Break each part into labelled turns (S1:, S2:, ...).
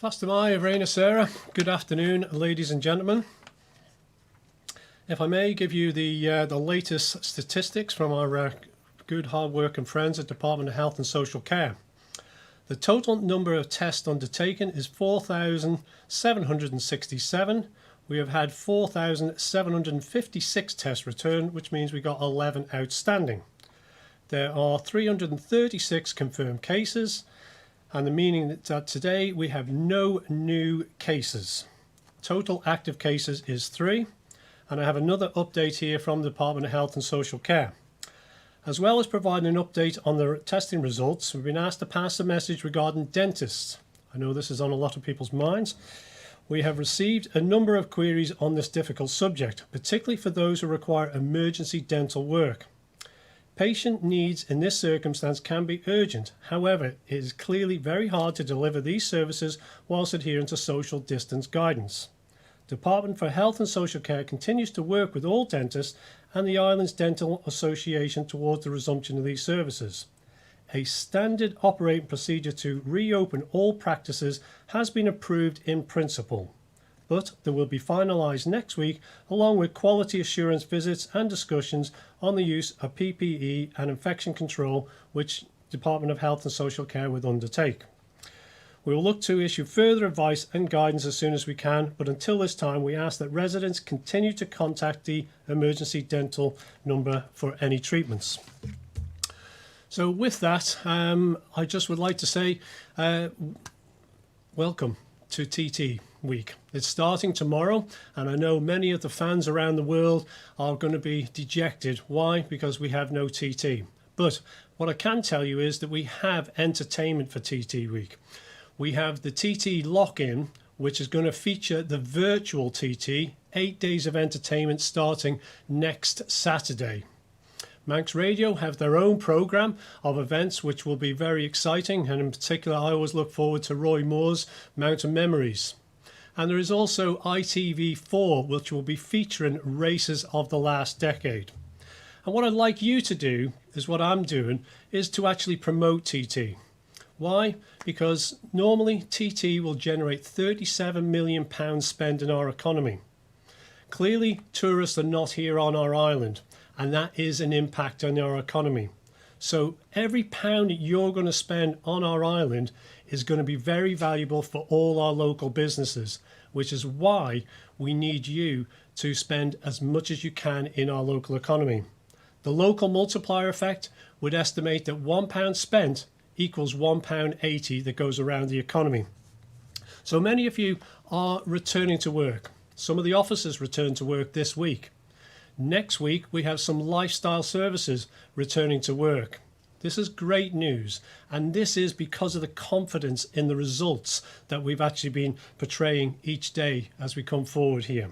S1: Pastor Maya, Raina, Sarah, good afternoon, ladies and gentlemen. If I may give you the latest statistics from our good hard-working friends at Department of Health and Social Care. The total number of tests undertaken is 4,767. We have had 4,756 tests returned, which means we got 11 outstanding. There are 336 confirmed cases, and the meaning that today we have no new cases. Total active cases is 3, and I have another update here from the Department of Health and Social Care. As well as providing an update on the testing results, we've been asked to pass a message regarding dentists. I know this is on a lot of people's minds. We have received a number of queries on this difficult subject, particularly for those who require emergency dental work. Patient needs in this circumstance can be urgent. However, it is clearly very hard to deliver these services whilst adhering to social distance guidance. Department for Health and Social Care continues to work with all dentists and the Islands Dental Association towards the resumption of these services. A standard operating procedure to reopen all practices has been approved in principle, but there will be finalised next week along with quality assurance visits and discussions on the use of PPE and infection control, which Department of Health and Social Care will undertake. We will look to issue further advice and guidance as soon as we can, but until this time we ask that residents continue to contact the emergency dental number for any treatments. So with that, I just would like to say welcome to TT Week. It's starting tomorrow, and I know many of the fans around the world are going to be dejected. Why? Because we have no TT. But what I can tell you is that we have entertainment for TT Week. We have the TT Lock-In, which is going to feature the virtual TT, 8 days of entertainment starting next Saturday. Manx Radio have their own programme of events which will be very exciting, and in particular I always look forward to Roy Moore's Mountain Memories. And there is also ITV4, which will be featuring races of the last decade. And what I'd like you to do, is what I'm doing, is to actually promote TT. Why? Because normally TT will generate £37 million spent in our economy. Clearly tourists are not here on our island, and that is an impact on our economy. So every pound that you're going to spend on our island is going to be very valuable for all our local businesses, which is why we need you to spend as much as you can in our local economy. The local multiplier effect would estimate that £1 spent equals £1.80 that goes around the economy. So many of you are returning to work. Some of the officers return to work this week. Next week we have some lifestyle services returning to work. This is great news, and this is because of the confidence in the results that we've actually been portraying each day as we come forward here.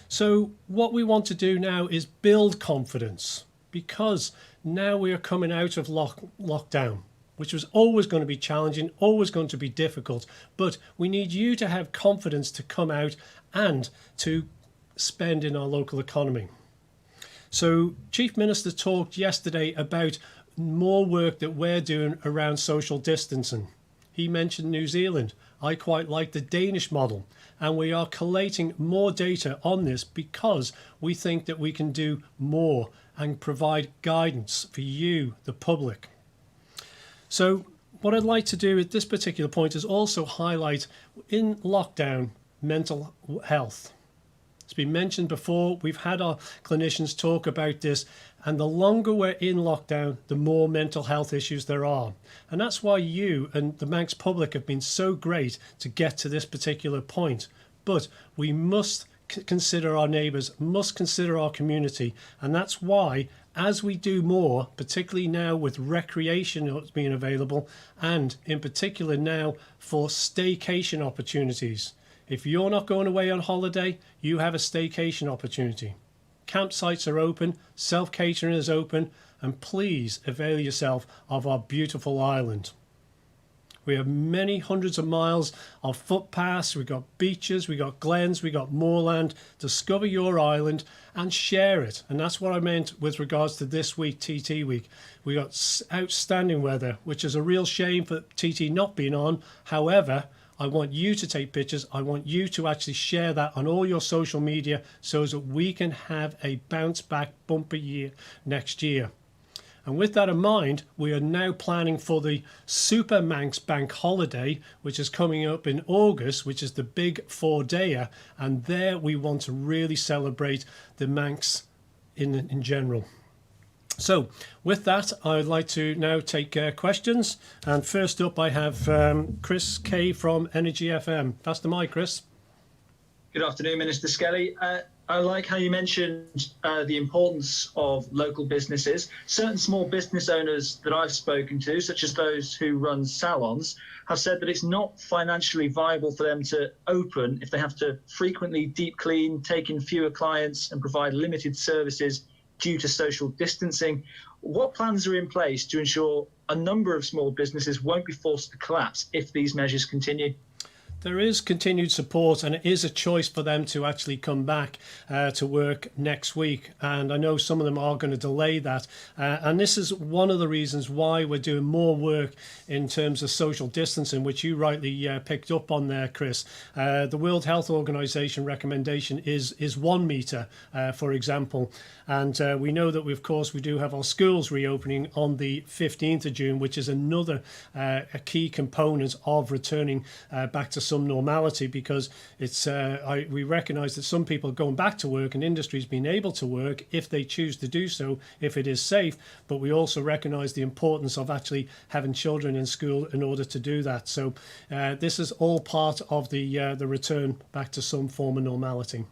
S1: So what we want to do now is build confidence, because now we are coming out of lockdown, which was always going to be challenging, always going to be difficult, but we need you to have confidence to come out and to spend in our local economy. So Chief Minister talked yesterday about more work that we're doing around social distancing. He mentioned New Zealand. I quite like the Danish model, and we are collating more data on this because we think that we can do more and provide guidance for you, the public. So what I'd like to do at this particular point is also highlight in lockdown mental health. It's been mentioned before, we've had our clinicians talk about this, and the longer we're in lockdown, the more mental health issues there are. And that's why you and the Manx public have been so great to get to this particular point. But we must consider our neighbours, must consider our community, and that's why as we do more, particularly now with recreation being available, and in particular now for staycation opportunities. If you're not going away on holiday, you have a staycation opportunity. Campsites are open, self-catering is open, and please avail yourself of our beautiful island. We have many hundreds of miles of footpaths, we've got beaches, we've got glens, we've got moorland. Discover your island and share it. And that's what I meant with regards to this week, TT Week. We got outstanding weather, which is a real shame for TT not being on. However, I want you to take pictures. I want you to actually share that on all your social media so that we can have a bounce back bumper year next year. And with that in mind, we are now planning for the Super Manx Bank holiday, which is coming up in August, which is the big 4-dayer. And there we want to really celebrate the Manx in general. So with that, I would like to now take questions. And first up, I have Chris Kay from Energy FM. Pass the mic, Chris.
S2: Good afternoon, Minister Skelly. I like how you mentioned the importance of local businesses. Certain small business owners that I've spoken to, such as those who run salons, have said that it's not financially viable for them to open if they have to frequently deep clean, take in fewer clients and provide limited services due to social distancing. What plans are in place to ensure a number of small businesses won't be forced to collapse if these measures continue?
S1: There is continued support, and it is a choice for them to actually come back to work next week. And I know some of them are going to delay that. And this is one of the reasons why we're doing more work in terms of social distancing, which you rightly picked up on there, Chris. The World Health Organization recommendation is 1 meter, for example. And we know that, of course, we do have our schools reopening on the 15th of June, which is another a key component of returning back to some normality, because it's we recognise that some people are going back to work and industries being able to work if they choose to do so, if it is safe. But we also recognise the importance of actually having children in school in order to do that. So this is all part of the return back to some form of normality.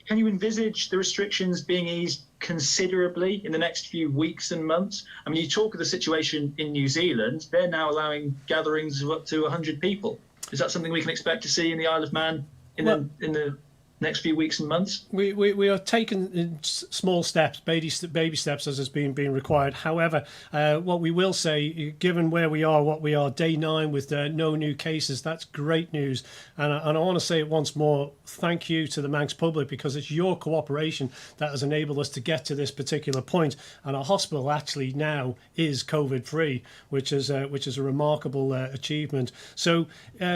S2: Can you envisage the restrictions being eased considerably in the next few weeks and months? I mean, you talk of the situation in New Zealand. They're now allowing gatherings of up to 100 people. Is that something we can expect to see in the Isle of Man in the next few weeks and months?
S1: We are taking small steps, baby steps, as has been required. However, what we will say, given where we are, what we are, day 9 with no new cases, that's great news. And I want to say it once more, thank you to the Manx public, because it's your cooperation that has enabled us to get to this particular point. And our hospital actually now is COVID-free, which is a remarkable achievement. So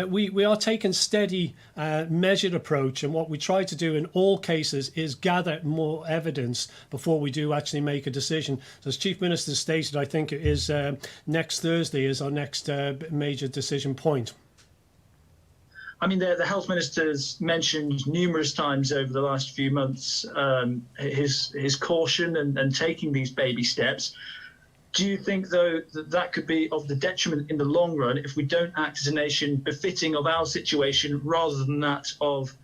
S1: we are taking steady, measured approach, and what we try to do in all cases is gather more evidence before we do actually make a decision. So as Chief Minister stated, I think it is next Thursday is our next major decision point.
S2: I mean, the Health Minister's mentioned numerous times over the last few months his caution and taking these baby steps. Do you think, though, that could be of the detriment in the long run if we don't act as a nation befitting of our situation rather than that of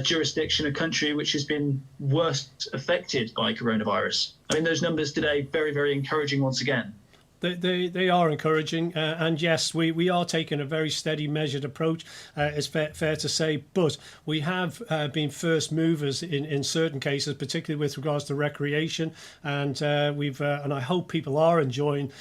S2: jurisdiction, a country which has been worst affected by coronavirus? I mean, those numbers today, very, very encouraging once again.
S1: They are encouraging, and yes, we are taking a very steady, measured approach. It's fair to say, but we have been first movers in certain cases, particularly with regards to recreation, and and I hope people are enjoying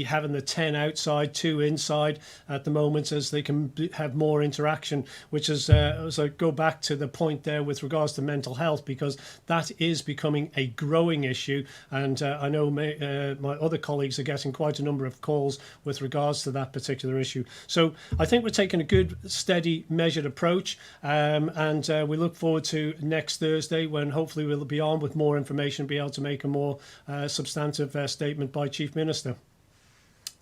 S1: having the 10 outside, 2 inside at the moment, as they can have more interaction. Which is as I go back to the point there with regards to mental health, because that is becoming a growing issue, and I know my other colleagues are getting quite a number of calls with regards to that particular issue. So I think we're taking a good, steady, measured approach, and we look forward to next Thursday, when hopefully we'll be on with more information, be able to make a more substantive statement by Chief Minister.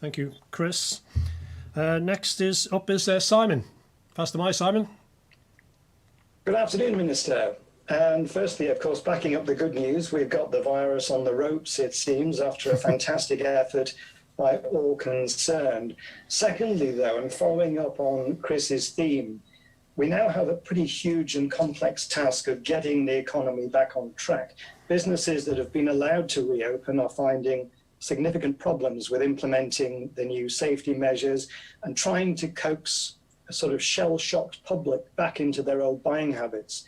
S1: Thank you, Chris. Next is Simon. Pass the mic, Simon.
S3: Good afternoon, Minister. And firstly, of course, backing up the good news, we've got the virus on the ropes, it seems, after a fantastic effort by all concerned. Secondly, though, and following up on Chris's theme, we now have a pretty huge and complex task of getting the economy back on track. Businesses that have been allowed to reopen are finding significant problems with implementing the new safety measures and trying to coax a sort of shell-shocked public back into their old buying habits.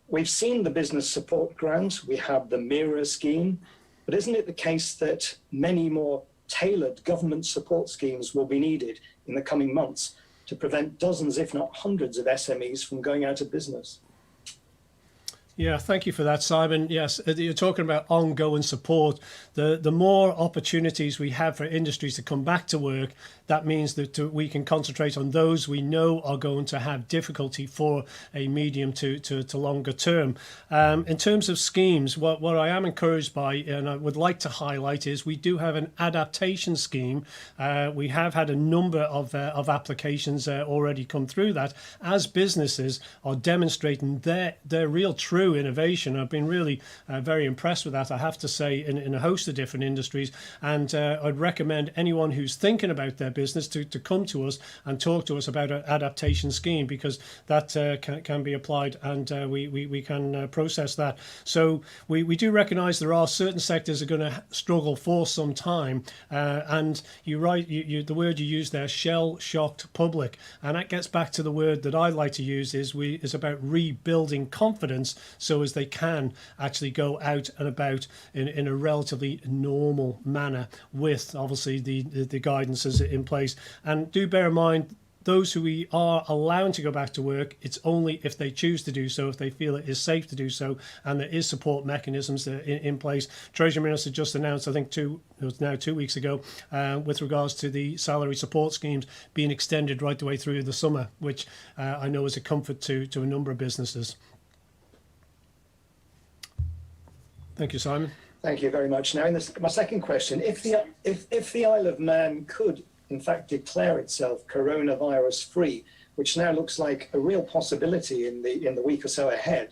S3: We've seen the business support grant, we have the MIRA scheme, but isn't it the case that many more tailored government support schemes will be needed in the coming months to prevent dozens, if not hundreds, of SMEs from going out of business?
S1: Yeah, thank you for that, Simon. Yes, you're talking about ongoing support. The more opportunities we have for industries to come back to work, that means that we can concentrate on those we know are going to have difficulty for a medium to longer term. In terms of schemes, what I am encouraged by and I would like to highlight is we do have an adaptation scheme. We have had a number of applications already come through that as businesses are demonstrating their real true innovation. I've been really very impressed with that, I have to say, in a host of different industries. And I'd recommend anyone who's thinking about their business to come to us and talk to us about an adaptation scheme, because that can be applied and we can process that. So we do recognise there are certain sectors that are going to struggle for some time. And you're right, the word you use there, shell-shocked public. And that gets back to the word that I like to use is about rebuilding confidence so as they can actually go out and about in a relatively normal manner with obviously the guidances in place. And do bear in mind, those who we are allowing to go back to work, it's only if they choose to do so, if they feel it is safe to do so, and there is support mechanisms in place. Treasury Minister just announced, I think it was now 2 weeks ago, with regards to the salary support schemes being extended right the way through the summer, which I know is a comfort to a number of businesses. Thank you, Simon.
S3: Thank you very much. Now, my second question: if the Isle of Man could in fact declare itself coronavirus free, which now looks like a real possibility in the week or so ahead,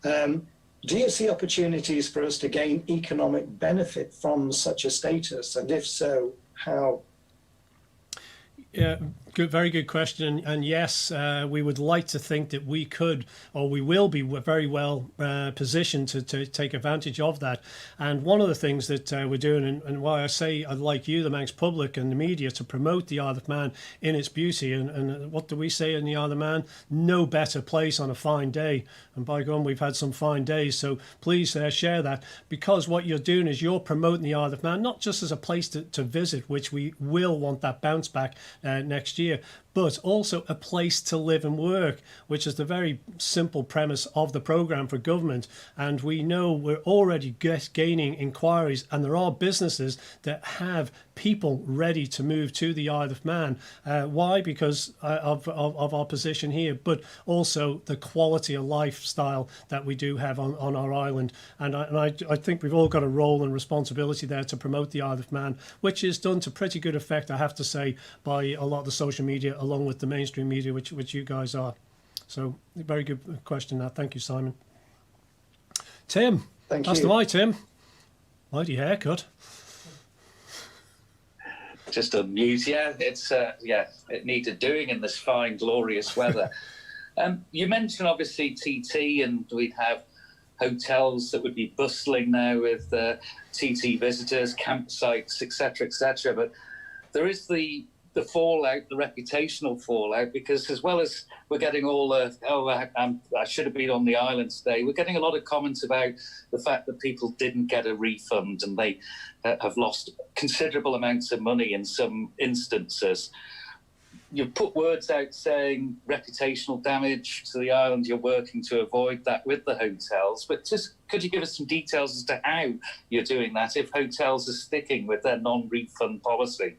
S3: do you see opportunities for us to gain economic benefit from such a status? And if so, how?
S1: Yeah, very good question. And yes, we would like to think that we could, or we will be very well positioned to take advantage of that. And one of the things that we're doing, and why I say I'd like you, the Manx public and the media, to promote the Isle of Man in its beauty. And what do we say in the Isle of Man? No better place on a fine day. And by God, we've had some fine days. So please share that, because what you're doing is you're promoting the Isle of Man, not just as a place to visit, which we will want that bounce back next year, but also a place to live and work, which is the very simple premise of the programme for government. And we know we're already gaining inquiries, and there are businesses that have people ready to move to the Isle of Man. Why? Because of our position here, but also the quality of lifestyle that we do have on our island. And I think we've all got a role and responsibility there to promote the Isle of Man, which is done to pretty good effect, I have to say, by a lot of the social media, along with the mainstream media, which you guys are. So, very good question now. Thank you, Simon. Tim.
S3: Thank you.
S1: That's the way, Tim. Mighty haircut.
S4: Just amused. Yeah, it needed doing in this fine, glorious weather. You mentioned obviously TT, and we'd have hotels that would be bustling now with TT visitors, campsites, etc., But there is the fallout, the reputational fallout, because as well as we're getting all I should have been on the island today, we're getting a lot of comments about the fact that people didn't get a refund and they have lost considerable amounts of money in some instances. You've put words out saying reputational damage to the island, you're working to avoid that with the hotels, but just could you give us some details as to how you're doing that if hotels are sticking with their non-refund policy?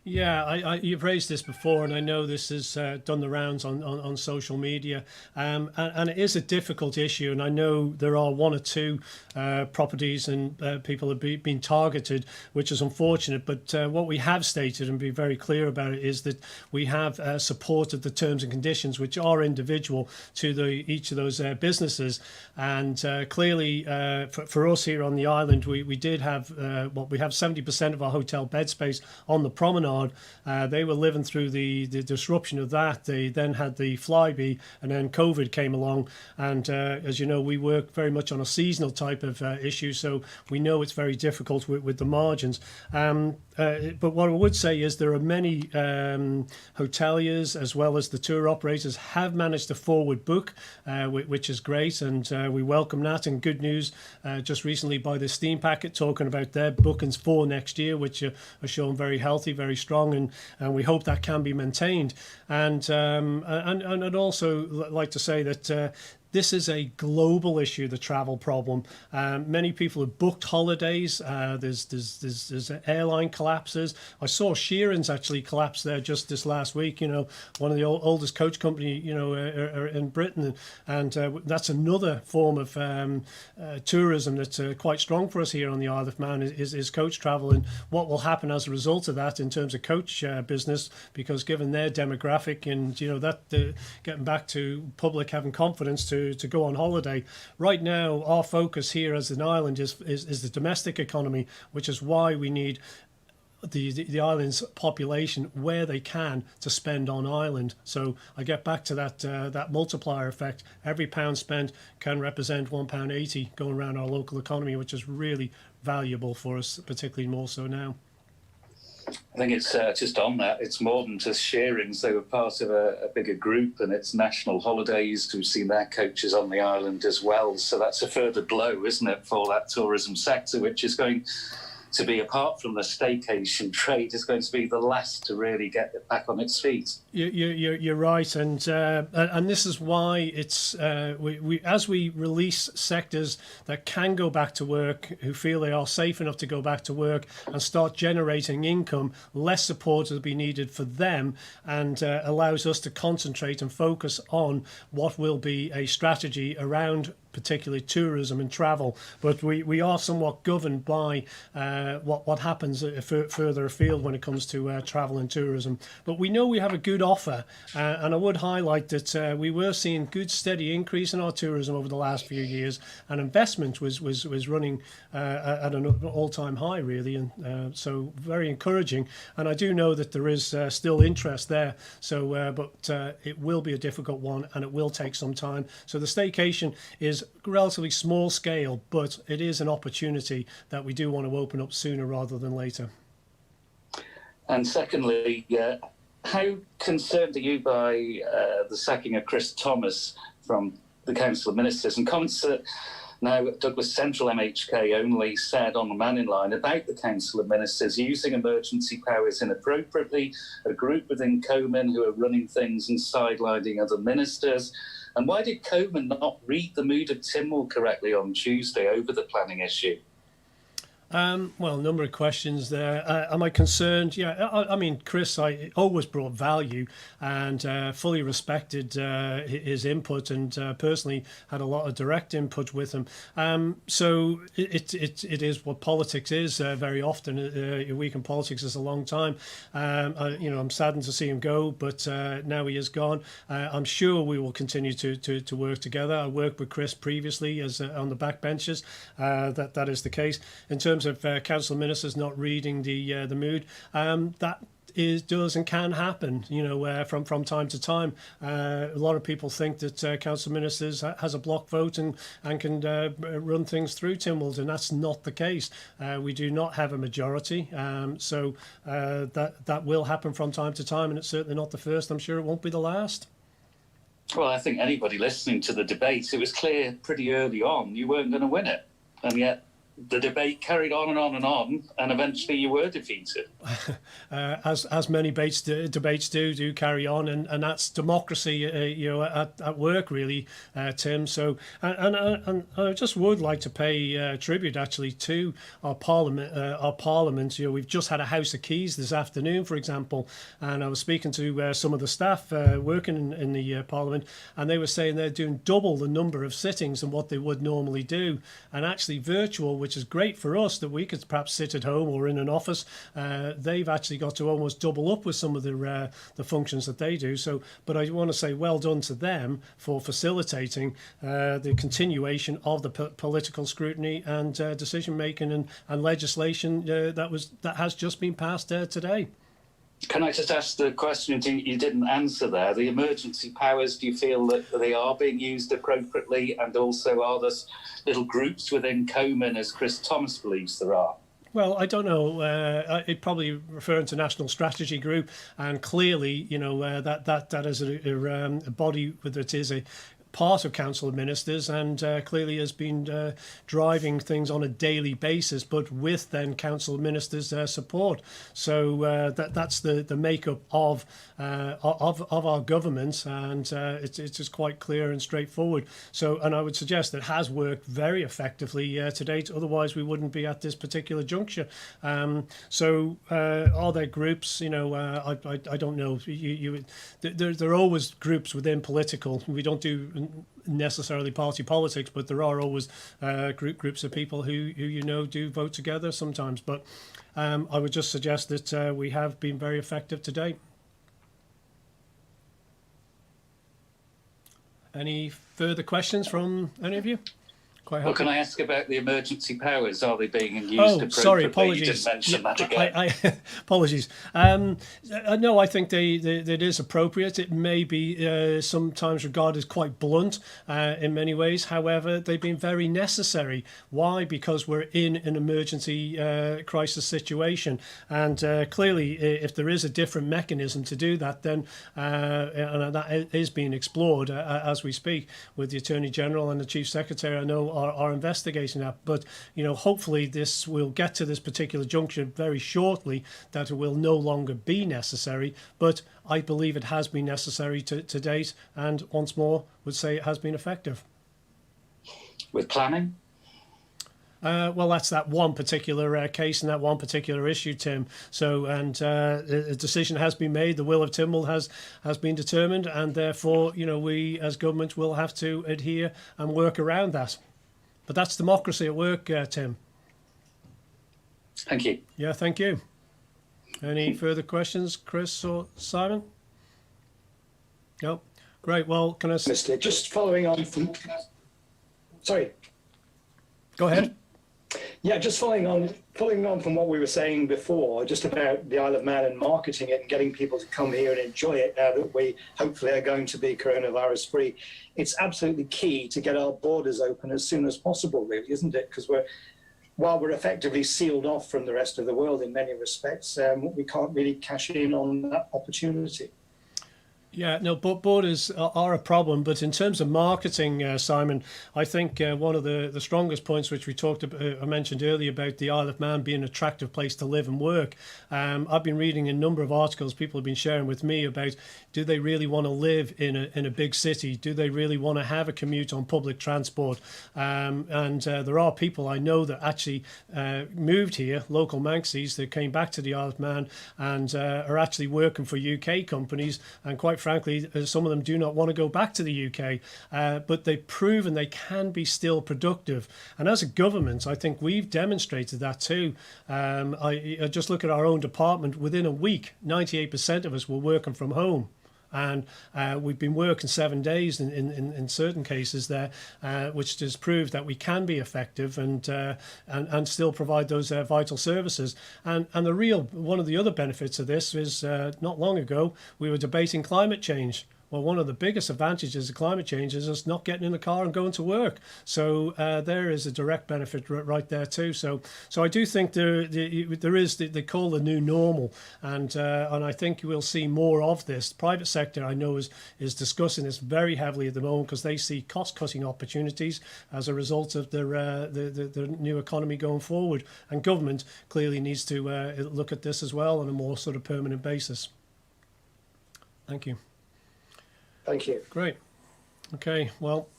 S1: Yeah, you've raised this before, and I know this has done the rounds on social media, and it is a difficult issue, and I know there are one or two properties and people have been targeted, which is unfortunate, but what we have stated, and be very clear about it, is that we have supported the terms and conditions, which are individual to each of those businesses, and clearly for us here on the island, we did have, we have 70% of our hotel bed space on the promenade. They were living through the disruption of that. They then had the Flybe, and then COVID came along. And as you know, we work very much on a seasonal type of issue, so we know it's very difficult with the margins. But what I would say is there are many hoteliers as well as the tour operators have managed to forward book, which is great, and we welcome that. And good news just recently by the Steam Packet talking about their bookings for next year, which are showing very healthy, very strong, and we hope that can be maintained. And I'd also like to say that this is a global issue, the travel problem. Many people have booked holidays. There's airline collapses. I saw Sheeran's actually collapse there just this last week. You know, one of the oldest coach company, you know, in Britain, and that's another form of tourism that's quite strong for us here on the Isle of Man is coach travel, and what will happen as a result of that in terms of coach business, because given their demographic and you know that getting back to public having confidence to go on holiday. Right now, our focus here as an island is the domestic economy, which is why we need the island's population where they can to spend on island. So I get back to that multiplier effect. Every pound spent can represent £1.80 going around our local economy, which is really valuable for us, particularly more so now.
S4: I think it's just on that. It's more than just Shearings. They were part of a bigger group, and it's national holidays. We've seen their coaches on the island as well. So that's a further blow, isn't it, for that tourism sector, which is going to be, apart from the staycation trade, is going to be the last to really get it back on its feet.
S1: You're right, and this is why it's we as we release sectors that can go back to work, who feel they are safe enough to go back to work and start generating income, less support will be needed for them, and allows us to concentrate and focus on what will be a strategy around particularly tourism and travel. But we are somewhat governed by what happens further afield when it comes to travel and tourism. But we know we have a good offer, and I would highlight that we were seeing good steady increase in our tourism over the last few years, and investment was running at an all-time high really, and so very encouraging. And I do know that there is still interest there, so but it will be a difficult one, and it will take some time. So the staycation is relatively small scale, but it is an opportunity that we do want to open up sooner rather than later.
S4: And secondly, how concerned are you by the sacking of Chris Thomas from the Council of Ministers, and comments that now Douglas Central MHK only said on the Manning Line about the Council of Ministers using emergency powers inappropriately, a group within Coman who are running things and sidelining other ministers? And why did Coman not read the mood of Tynwald correctly on Tuesday over the planning issue?
S1: Well, a number of questions there. Am I concerned? Yeah, I mean, Chris, I always brought value and fully respected his input, and personally had a lot of direct input with him. So it is what politics is very often. A week in politics is a long time. I'm saddened to see him go, but now he is gone. I'm sure we will continue to work together. I worked with Chris previously as on the backbenches. That is the case. In terms of council ministers not reading the mood, that does and can happen, from time to time. A lot of people think that council ministers has a block vote and can run things through Tynwald, and that's not the case. We do not have a majority, so that will happen from time to time, and it's certainly not the first. I'm sure it won't be the last.
S4: Well, I think anybody listening to the debate, it was clear pretty early on you weren't going to win it, and yet the debate carried on and on and on, and eventually you were defeated.
S1: As many debates do carry on, and that's democracy, at work, really, Tim. So, and I just would like to pay tribute actually to our Parliament. We've just had a House of Keys this afternoon, for example, and I was speaking to some of the staff working in the Parliament, and they were saying they're doing double the number of sittings than what they would normally do, and actually virtual, which is great for us that we could perhaps sit at home or in an office. They've actually got to almost double up with some of the functions that they do. So, but I want to say well done to them for facilitating the continuation of the political scrutiny and decision making and legislation that has just been passed today.
S4: Can I just ask the question you didn't answer there? The emergency powers, do you feel that they are being used appropriately? And also, are there little groups within Coman, as Chris Thomas believes there are?
S1: Well, I don't know. It probably referring to National Strategy Group, and clearly, that is a body that is a part of Council of Ministers and clearly has been driving things on a daily basis, but with then Council of Ministers' support. So that's the makeup of our government, and it's just quite clear and straightforward. So, and I would suggest that has worked very effectively to date. Otherwise, we wouldn't be at this particular juncture. So, are there groups? You know, I don't know. There are always groups within political. We don't do necessarily party politics, but there are always groups of people who you know do vote together sometimes. But I would just suggest that we have been very effective to date. Any further questions from any of you? Quite
S4: Well,
S1: happy.
S4: can I ask about the emergency powers? Are they being used appropriately?
S1: Sorry,
S4: You
S1: apologies.
S4: didn't mention that again.
S1: Apologies. No, I think it is appropriate. It may be sometimes regarded as quite blunt in many ways. However, they've been very necessary. Why? Because we're in an emergency crisis situation. And clearly, if there is a different mechanism to do that, then and that is being explored as we speak with the Attorney General and the Chief Secretary, I know, are investigating that. But, you know, hopefully this will get to this particular juncture very shortly, that it will no longer be necessary. But I believe it has been necessary to date, and once more would say it has been effective.
S4: With planning?
S1: Well, that's that one particular case and that one particular issue, Tim. So, and a decision has been made. The will of Tynwald has been determined, and therefore, you know, we as government will have to adhere and work around that. But that's democracy at work, Tim.
S4: Thank you.
S1: Yeah, thank you. Any further questions, Chris or Simon? No. Great. Well, can I?
S3: Minister, just following on from. Sorry.
S1: Go ahead.
S3: Yeah, just following on from what we were saying before, just about the Isle of Man and marketing it and getting people to come here and enjoy it now that we hopefully are going to be coronavirus free. It's absolutely key to get our borders open as soon as possible, really, isn't it? Because while we're effectively sealed off from the rest of the world in many respects, we can't really cash in on that opportunity.
S1: Yeah, no, but borders are a problem. But in terms of marketing, Simon, I think one of the strongest points which we talked about, I mentioned earlier about the Isle of Man being an attractive place to live and work. I've been reading a number of articles people have been sharing with me about, do they really want to live in a big city? Do they really want to have a commute on public transport? And there are people I know that actually moved here, local Manxies, that came back to the Isle of Man and are actually working for UK companies, and quite frankly, some of them do not want to go back to the UK, but they've proven they can be still productive. And as a government, I think we've demonstrated that too. I just look at our own department. Within a week, 98% of us were working from home. And we've been working 7 days in certain cases there, which just proved that we can be effective and still provide those vital services. And one of the other benefits of this is not long ago we were debating climate change. Well, one of the biggest advantages of climate change is us not getting in the car and going to work. So there is a direct benefit right there too. So I do think there is they call the new normal, and I think we'll see more of this. The private sector, I know, is discussing this very heavily at the moment because they see cost-cutting opportunities as a result of the new economy going forward. And government clearly needs to look at this as well on a more sort of permanent basis. Thank you.
S3: Thank you.
S1: Great. Okay. Well,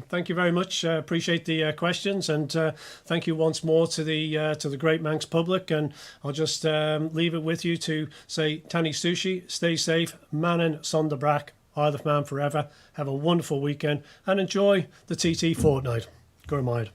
S1: thank you very much. Appreciate the questions, and thank you once more to the Great Manx public. And I'll just leave it with you to say Tani Sushi, stay safe, Manon Sonderbrak, Isle of Man forever. Have a wonderful weekend and enjoy the TT fortnight. Go Mind.